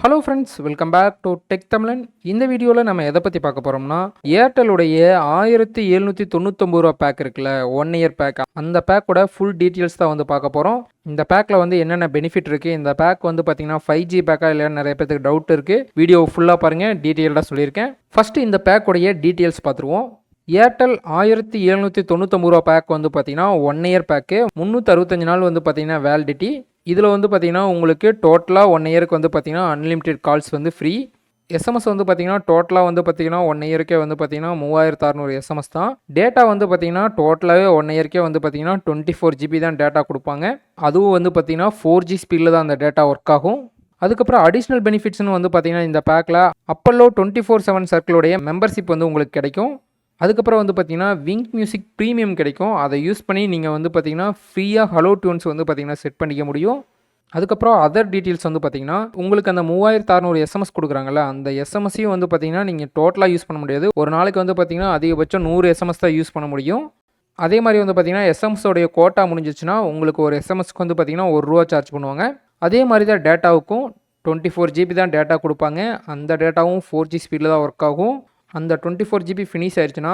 Hello friends, welcome back to Tech Tamizhan. இந்த வீடியோவில் நம்ம எதை பற்றி பார்க்க போகிறோம்னா, ஏர்டெலுடைய 1799 ரூபா பேக் இருக்குல்ல, 1 இயர் பேக். அந்த பேக்கோட ஃபுல் டீட்டெயில்ஸ் தான் வந்து பார்க்க போகிறோம். இந்த பேக்கில் வந்து என்னென்ன பெனிஃபிட் இருக்குது, இந்த பேக் வந்து பார்த்தீங்கன்னா 5G பேக்கா இல்லையான்னு நிறைய பேருக்கு டவுட் இருக்குது. வீடியோ ஃபுல்லாக பாருங்கள், டீட்டெயில்டாக சொல்லியிருக்கேன். ஃபஸ்ட்டு இந்த பேக்கோடைய டீட்டெயில்ஸ் பார்த்துருவோம். ஏர்டெல் 1799 ரூபா பேக் வந்து பார்த்தீங்கன்னா 1 இயர் பேக்கு, 365 நாள் வந்து பார்த்தீங்கன்னா வேலிடிட்டி. இதில் வந்து பார்த்தீங்கன்னா உங்களுக்கு டோட்டலாக 1 இயருக்கு வந்து பார்த்தீங்கன்னா அன்லிமிட்டெட் கால்ஸ் வந்து ஃப்ரீ. எஸ்எம்எஸ் வந்து பார்த்தீங்கன்னா டோட்டலாக வந்து பார்த்தீங்கன்னா 1 இயருக்கே வந்து பார்த்தீங்கன்னா 3600 எஸ்எம்எஸ் தான். டேட்டா வந்து பார்த்தீங்கன்னா டோட்டலாகவே 1 இயருக்கே வந்து பார்த்தீங்கன்னா 24 GB தான் டேட்டா கொடுப்பாங்க. அதுவும் வந்து பார்த்தீங்கன்னா 4G ஸ்பீடில் தான் அந்த டேட்டா ஒர்க் ஆகும். அதுக்கப்புறம் அடிஷ்னல் பெனிஃபிட்ஸ்னு வந்து பார்த்தீங்கன்னா இந்த பேக்கில் அப்பல்லோ 24/7 சர்க்கிளுடைய மெம்பர்ஷிப் வந்து உங்களுக்கு கிடைக்கும். அதுக்கப்புறம் வந்து பார்த்தீங்கன்னா விங்க் மியூசிக் ப்ரீமியம் கிடைக்கும். அதை யூஸ் பண்ணி நீங்கள் வந்து பார்த்தீங்கன்னா ஃப்ரீயாக ஹலோ டியூன்ஸ் வந்து பார்த்தீங்கன்னா செட் பண்ணிக்க முடியும். அதுக்கப்புறம் அதர் டீட்டெயில்ஸ் வந்து பார்த்தீங்கன்னா உங்களுக்கு அந்த 3600 எஸ்எம்எஸ் கொடுக்குறாங்கல்ல, அந்த எஸ்எம்எஸ்ஸையும் வந்து பார்த்தீங்கன்னா நீங்கள் டோட்டலாக யூஸ் பண்ண முடியாது. ஒரு நாளைக்கு வந்து பார்த்தீங்கன்னா அதிகபட்சம் 100 எஸ்எம்எஸ் தான் யூஸ் பண்ண முடியும். அதே மாதிரி வந்து பார்த்தீங்கன்னா எஸ்எம்எஸோடைய கோட்டா முடிஞ்சிச்சுன்னா உங்களுக்கு ஒரு எஸ்எம்எஸ்க்கு வந்து பார்த்தீங்கன்னா ₹1 சார்ஜ் பண்ணுவாங்க. அதே மாதிரி தான் டேட்டாவுக்கும் 24 GB தான் டேட்டா கொடுப்பாங்க. அந்த டேட்டாவும் 4G ஸ்பீடில் தான் ஒர்க் ஆகும். அந்த 24 GB ஃபினிஷ் ஆயிடுச்சுன்னா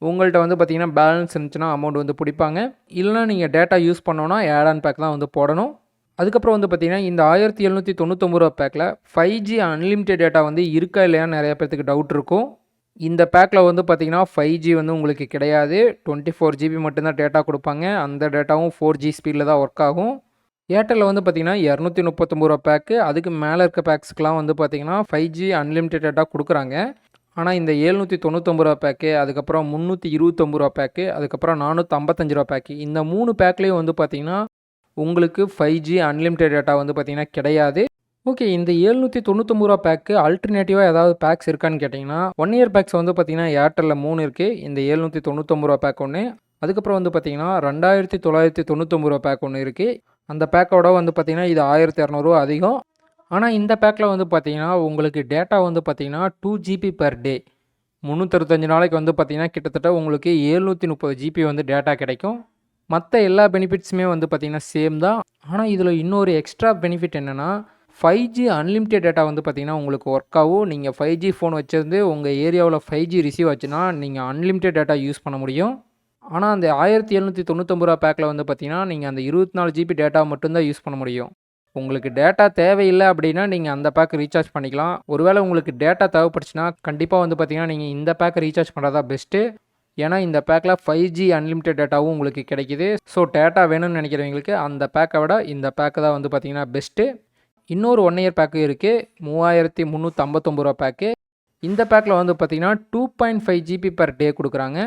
உங்கள்கிட்ட வந்து பார்த்தீங்கன்னா பேலன்ஸ் இருந்துச்சுன்னா அமௌண்ட் வந்து பிடிப்பாங்க. இல்லைனா நீங்கள் டேட்டா யூஸ் பண்ணோன்னா ஆட் ஆன் பேக் தான் வந்து போடணும். அதுக்கப்புறம் வந்து பார்த்தீங்கன்னா இந்த 1799 ரூபா பேக்கில் 5G அன்லிமிட்டெட் டேட்டா வந்து இருக்கா இல்லையான்னு நிறைய பேர்த்துக்கு டவுட் இருக்கும். இந்த பேக்கில் வந்து பார்த்தீங்கன்னா 5G வந்து உங்களுக்கு கிடையாது. 24 GB மட்டும்தான் டேட்டா கொடுப்பாங்க. அந்த டேட்டாவும் 4G ஸ்பீடில் தான் ஒர்க் ஆகும். ஏர்டெல்லில் வந்து பார்த்தீங்கன்னா 239 ரூபா பேக்கு, அதுக்கு மேலே இருக்க பேக்ஸ்க்கெலாம் வந்து பார்த்தீங்கன்னா 5G அன்லிமிட்டெட் டேட்டா கொடுக்குறாங்க. ஆனால் இந்த 799 ரூபா பேக்கு, அதுக்கப்புறம் 329 ரூபா பேக்கு, அதுக்கப்புறம் 455 ரூபா பேக்கு, இந்த 3 பேக்லேயும் வந்து பார்த்தீங்கன்னா உங்களுக்கு 5G அன்லிமிட்டெட் டேட்டா வந்து பார்த்தீங்கன்னா கிடையாது. ஓகே, இந்த 799 ரூபா பேக்கு அல்டர்னேட்டிவாக ஏதாவது பேக்ஸ் இருக்கான்னு கேட்டிங்கன்னா 1 இயர் பேக்ஸ் வந்து பார்த்தீங்கன்னா ஏர்டெல்லில் 3 இருக்குது. இந்த 799 ரூபா பேக் ஒன்று, அதுக்கப்புறம் வந்து பார்த்தீங்கன்னா 2999 ரூபா பேக் ஒன்று இருக்குது. அந்த பேக்கோட வந்து பார்த்தீங்கன்னா இது 1200 அதிகம். ஆனால் இந்த பேக்கில் வந்து பார்த்தீங்கன்னா உங்களுக்கு டேட்டா வந்து பார்த்தீங்கன்னா 2 GB பெர் டே, 365 நாளைக்கு வந்து பார்த்தீங்கன்னா கிட்டத்தட்ட உங்களுக்கு 730 GB வந்து டேட்டா கிடைக்கும். மற்ற எல்லா பெனிஃபிட்ஸுமே வந்து பார்த்தீங்கன்னா சேம் தான். ஆனால் இதில் இன்னொரு எக்ஸ்ட்ரா பெனிஃபிட் என்னென்னா 5G அன்லிமிட்டெட் டேட்டா வந்து பார்த்தீங்கன்னா உங்களுக்கு ஒர்க் ஆகும். நீங்கள் 5G ஃபோன் வச்சிருந்து உங்கள் ஏரியாவில் 5G ரிசீவ் ஆச்சுன்னா நீங்கள் அன்லிமிட்டெட் டேட்டா யூஸ் பண்ண முடியும். ஆனால் அந்த 1799 ரூபா பேக்கில் வந்து பார்த்தீங்கன்னா நீங்கள் அந்த 24 GB டேட்டா மட்டும்தான் யூஸ் பண்ண முடியும். உங்களுக்கு டேட்டா தேவையில்லை அப்படின்னா நீங்கள் அந்த பேக் ரீசார்ஜ் பண்ணிக்கலாம். ஒருவேளை உங்களுக்கு டேட்டா தேவைப்பட்டுச்சுன்னா கண்டிப்பாக வந்து பார்த்தீங்கன்னா நீங்கள் இந்த பேக்கை ரீசார்ஜ் பண்ணுறதா பெஸ்ட்டு. ஏன்னா இந்த பேக்கில் 5G அன்லிமிட்டெட் டேட்டாவும் உங்களுக்கு கிடைக்கிது. ஸோ டேட்டா வேணும்னு நினைக்கிறவங்களுக்கு அந்த பேக்கை விட இந்த பேக்கு தான் வந்து பார்த்தீங்கன்னா பெஸ்ட்டு. இன்னொரு 1 இயர் பேக்கு இருக்குது, 3359 ரூபா பேக்கு. இந்த பேக்கில் வந்து பார்த்தீங்கன்னா 2.5 GB பெர் டே கொடுக்குறாங்க.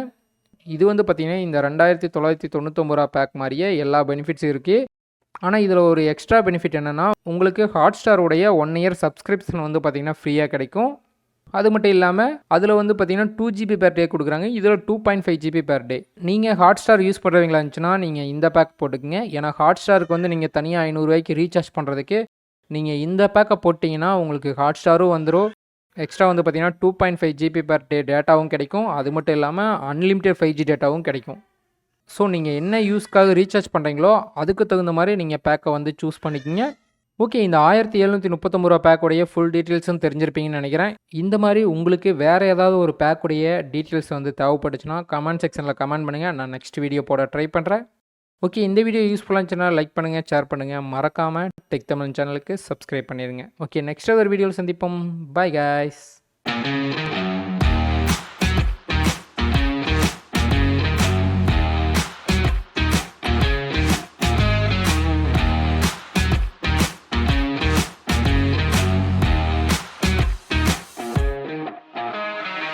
இது வந்து பார்த்தீங்கன்னா இந்த 2999 ரூபா பேக் மாதிரியே எல்லா பெனிஃபிட்ஸும் இருக்குது. ஆனால் இதில் ஒரு எக்ஸ்ட்ரா பெனிஃபிட் என்னென்னா உங்களுக்கு ஹாட்ஸ்டாருடைய 1 இயர் சப்ஸ்கிரிப்ஷன் வந்து பார்த்திங்கன்னா ஃப்ரீயாக கிடைக்கும். அது மட்டும் இல்லாமல் அதில் வந்து பார்த்திங்கன்னா 2 GB பெர் டே கொடுக்குறாங்க. இதில் 2.5 GB பெர் டே. நீங்கள் ஹாட்ஸ்டார் யூஸ் பண்ணுறவங்களா இருந்துச்சுன்னா நீங்கள் இந்த பேக் போட்டுக்குங்க. ஏன்னா ஹாட்ஸ்டாருக்கு வந்து நீங்கள் தனியாக ₹500 ரீசார்ஜ் பண்ணுறதுக்கு நீங்கள் இந்த பேக்கை போட்டிங்கன்னா உங்களுக்கு ஹாட்ஸ்டாரும் வந்துடும். எக்ஸ்ட்ரா வந்து பார்த்திங்கன்னா 2.5 GB பெர் டே டேட்டாவும் கிடைக்கும். அது மட்டும் இல்லாமல் அன்லிமிட்டெட் 5G டேட்டாவும் கிடைக்கும். ஸோ நீங்கள் என்ன யூஸ்க்காக ரீசார்ஜ் பண்ணுறீங்களோ அதுக்கு தகுந்த மாதிரி நீங்கள் பேக்கை வந்து சூஸ் பண்ணிக்கிங்க. ஓகே, இந்த 1799 ரூபா பேக்குடைய ஃபுல் டீட்டெயில்ஸும் தெரிஞ்சிருப்பீங்கன்னு நினைக்கிறேன். இந்த மாதிரி உங்களுக்கு வேறு ஏதாவது ஒரு பேக்குடைய டீட்டெயில்ஸ் வந்து தேவைப்பட்டுச்சுன்னா கமெண்ட் செக்ஷனில் கமெண்ட் பண்ணுங்கள். நான் நெக்ஸ்ட் வீடியோ போட ட்ரை பண்ணுறேன். ஓகே, இந்த வீடியோ யூஸ்ஃபுல்லாக இருந்துச்சுன்னா லைக் பண்ணுங்கள், ஷேர் பண்ணுங்கள், மறக்காமல் டெக் தமிழ் சேனலுக்கு சப்ஸ்கிரைப் பண்ணிடுங்க. ஓகே, நெக்ஸ்ட் ஒரு வீடியோவில் சந்திப்போம். Bye guys.